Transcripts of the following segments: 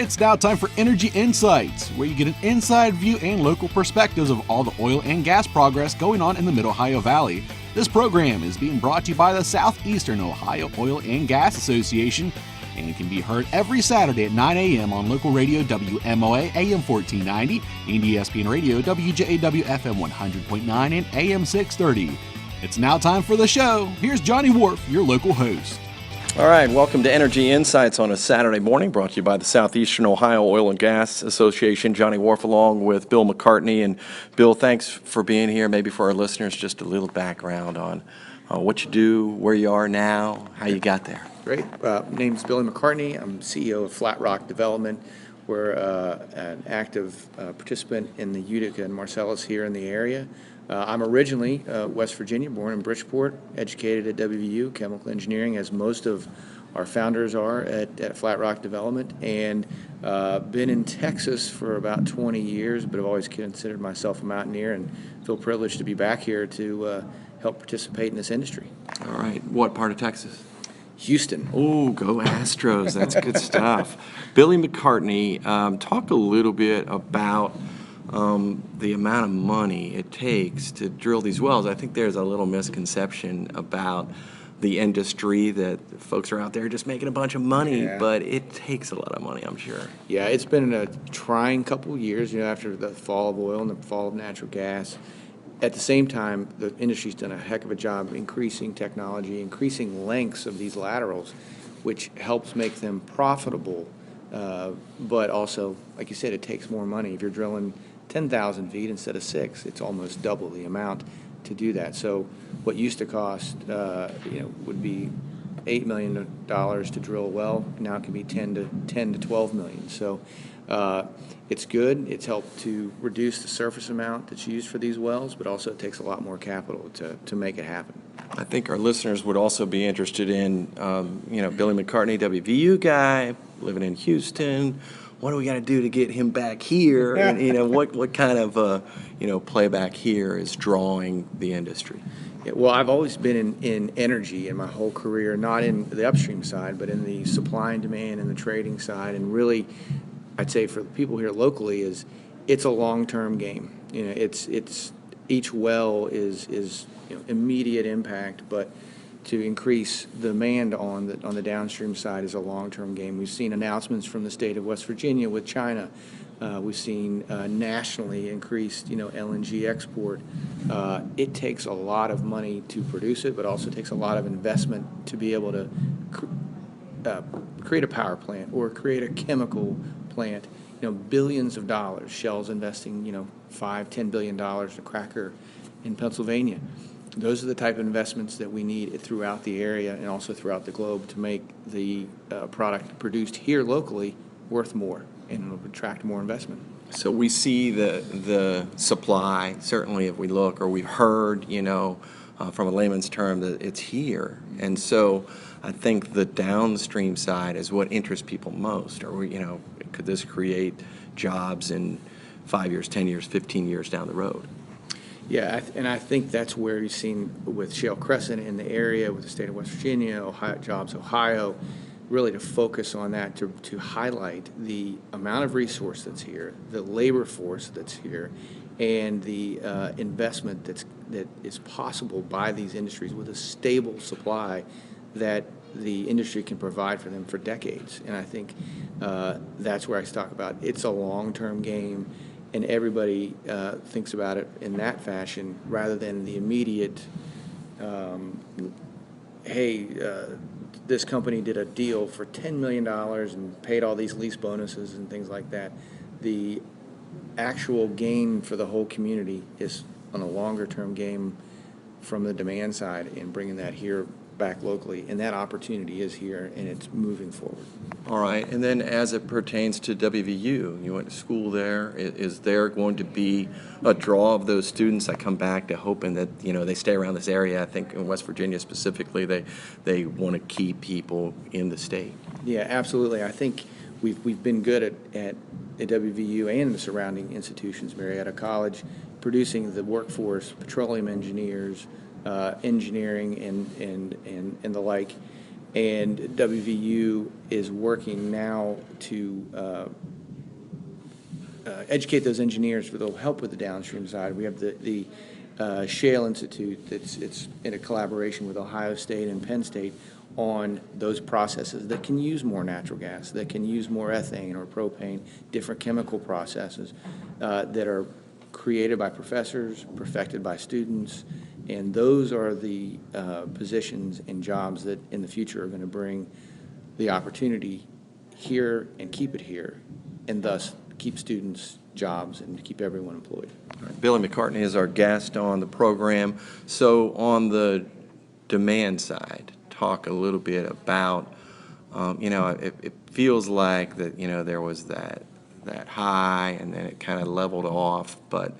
It's now time for Energy Insights, where you get an inside view and local perspectives of all the oil and gas progress going on in the Mid-Ohio Valley. This program is being brought to you by the Southeastern Ohio Oil and Gas Association and can be heard every Saturday at 9 a.m. on local radio WMOA AM 1490 and ESPN radio WJAW FM 100.9 and AM 630. It's now time for the show. Here's Johnny Wharf, your local host. All right, welcome to Energy Insights on a Saturday morning, brought to you by the Southeastern Ohio Oil and Gas Association. Johnny Wharf along with Bill McCartney. And Bill, thanks for being here. Maybe for our listeners, just a little background on what you do, where you are now, how you got there. Great. My name's Billy McCartney. I'm CEO of Flat Rock Development. We're an active participant in the Utica and Marcellus here in the area. I'm originally West Virginia, born in Bridgeport, educated at WVU, chemical engineering, as most of our founders are at Flat Rock Development, and been in Texas for about 20 years, but I've always considered myself a mountaineer and feel privileged to be back here to help participate in this industry. All right, what part of Texas? Houston. Oh, go Astros. That's good stuff. Billy McCartney, talk a little bit about the amount of money it takes to drill these wells. I think there's a little misconception about the industry that folks are out there just making a bunch of money, but it takes a lot of money, I'm sure. Yeah, it's been a trying couple of years, after the fall of oil and the fall of natural gas. At the same time, the industry's done a heck of a job increasing technology, increasing lengths of these laterals, which helps make them profitable. But also, like you said, it takes more money. If you're drilling 10,000 feet instead of 6, it's almost double the amount to do that. So what used to cost, would be $8 million to drill a well. Now it can be 10 to 12 million. So it's good. It's helped to reduce the surface amount that's used for these wells, but also it takes a lot more capital to make it happen. I think our listeners would also be interested in, Billy McCartney, WVU guy, living in Houston. What do we got to do to get him back here? And, what kind of, playback here is drawing the industry? Yeah, well, I've always been in energy in my whole career, not in the upstream side, but in the supply and demand and the trading side. And really, I'd say for the people here locally, it's a long-term game. It's each well is immediate impact, but to increase demand on the downstream side is a long-term game. We've seen announcements from the state of West Virginia with China. We've seen nationally increased, LNG export. It takes a lot of money to produce it, but also takes a lot of investment to be able to create a power plant or create a chemical plant. Billions of dollars. Shell's investing, $5-10 billion in a cracker in Pennsylvania. Those are the type of investments that we need throughout the area and also throughout the globe to make the product produced here locally worth more, and it'll attract more investment. So we see the supply, certainly if we look, or we've heard, from a layman's term, that it's here. And so I think the downstream side is what interests people most. Or, could this create jobs in 5 years, 10 years, 15 years down the road? Yeah, and I think that's where you've seen with Shale Crescent in the area, with the state of West Virginia, Ohio, really to focus on that, to highlight the amount of resource that's here, the labor force that's here, and the investment that is possible by these industries with a stable supply that the industry can provide for them for decades. And I think that's where I talk about it's a long-term game, and everybody thinks about it in that fashion rather than the immediate, this company did a deal for $10 million and paid all these lease bonuses and things like that. The actual gain for the whole community is on a longer-term game from the demand side and bringing that here back locally, and that opportunity is here and it's moving forward. All right, and then as it pertains to WVU, you went to school there. Is there going to be a draw of those students that come back to hoping that they stay around this area? I think in West Virginia specifically, they want to keep people in the state. Yeah, absolutely. I think we've been good at WVU and the surrounding institutions, Marietta College, producing the workforce, petroleum engineers, engineering and the like. And WVU is working now to educate those engineers that'll help with the downstream side. We have the Shale Institute it's in a collaboration with Ohio State and Penn State on those processes that can use more natural gas, that can use more ethane or propane, different chemical processes that are created by professors, perfected by students, and those are the positions and jobs that in the future are going to bring the opportunity here and keep it here, and thus keep students jobs and keep everyone employed. All right, Billy McCartney is our guest on the program. So on the demand side, talk a little bit about, it feels like that, there was that high and then it kind of leveled off, but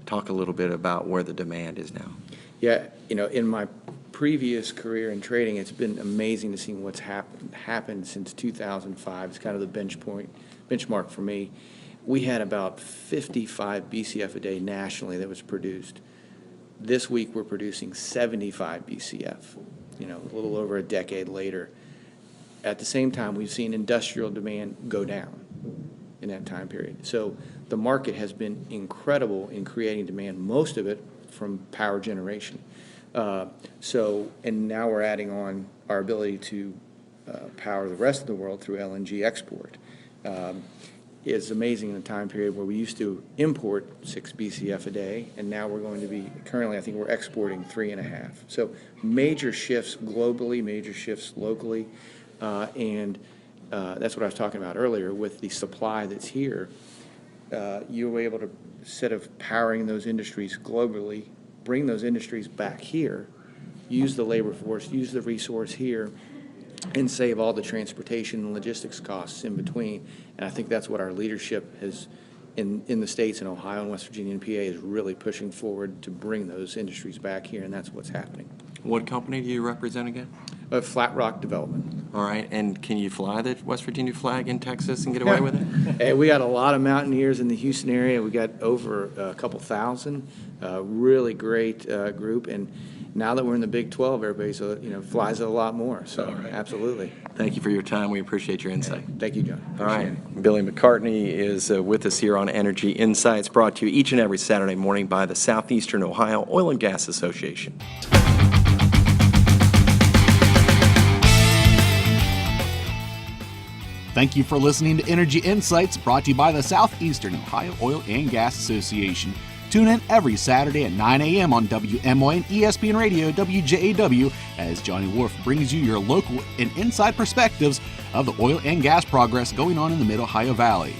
talk a little bit about where the demand is now. Yeah, in my previous career in trading, it's been amazing to see what's happened since 2005. It's kind of the benchmark for me. We had about 55 BCF a day nationally that was produced. This week we're producing 75 BCF, a little over a decade later. At the same time, we've seen industrial demand go down in that time period. So the market has been incredible in creating demand, most of it from power generation. And now we're adding on our ability to power the rest of the world through LNG export. It's amazing in a time period where we used to import 6 BCF a day, and now we're going to be, currently I think we're exporting 3.5. So major shifts globally, major shifts locally, and that's what I was talking about earlier with the supply that's here. You were able to, instead of powering those industries globally, bring those industries back here, use the labor force, use the resource here, and save all the transportation and logistics costs in between. And I think that's what our leadership has in the states, in Ohio and West Virginia and PA, is really pushing forward to bring those industries back here, and that's what's happening. What company do you represent again? Flat Rock Development. All right, and can you fly the West Virginia flag in Texas and get away with it? Hey, we got a lot of mountaineers in the Houston area. We got over a couple thousand, really great group, and now that we're in the Big 12, everybody flies it a lot more. So right. Absolutely. Thank you for your time. We appreciate your insight. Thank you, John. All right. Billy McCartney is with us here on Energy Insights, brought to you each and every Saturday morning by the Southeastern Ohio Oil and Gas Association. Thank you for listening to Energy Insights, brought to you by the Southeastern Ohio Oil and Gas Association. Tune in every Saturday at 9 a.m. on WMOA and ESPN Radio WJAW as Johnny Wolf brings you your local and inside perspectives of the oil and gas progress going on in the Mid-Ohio Valley.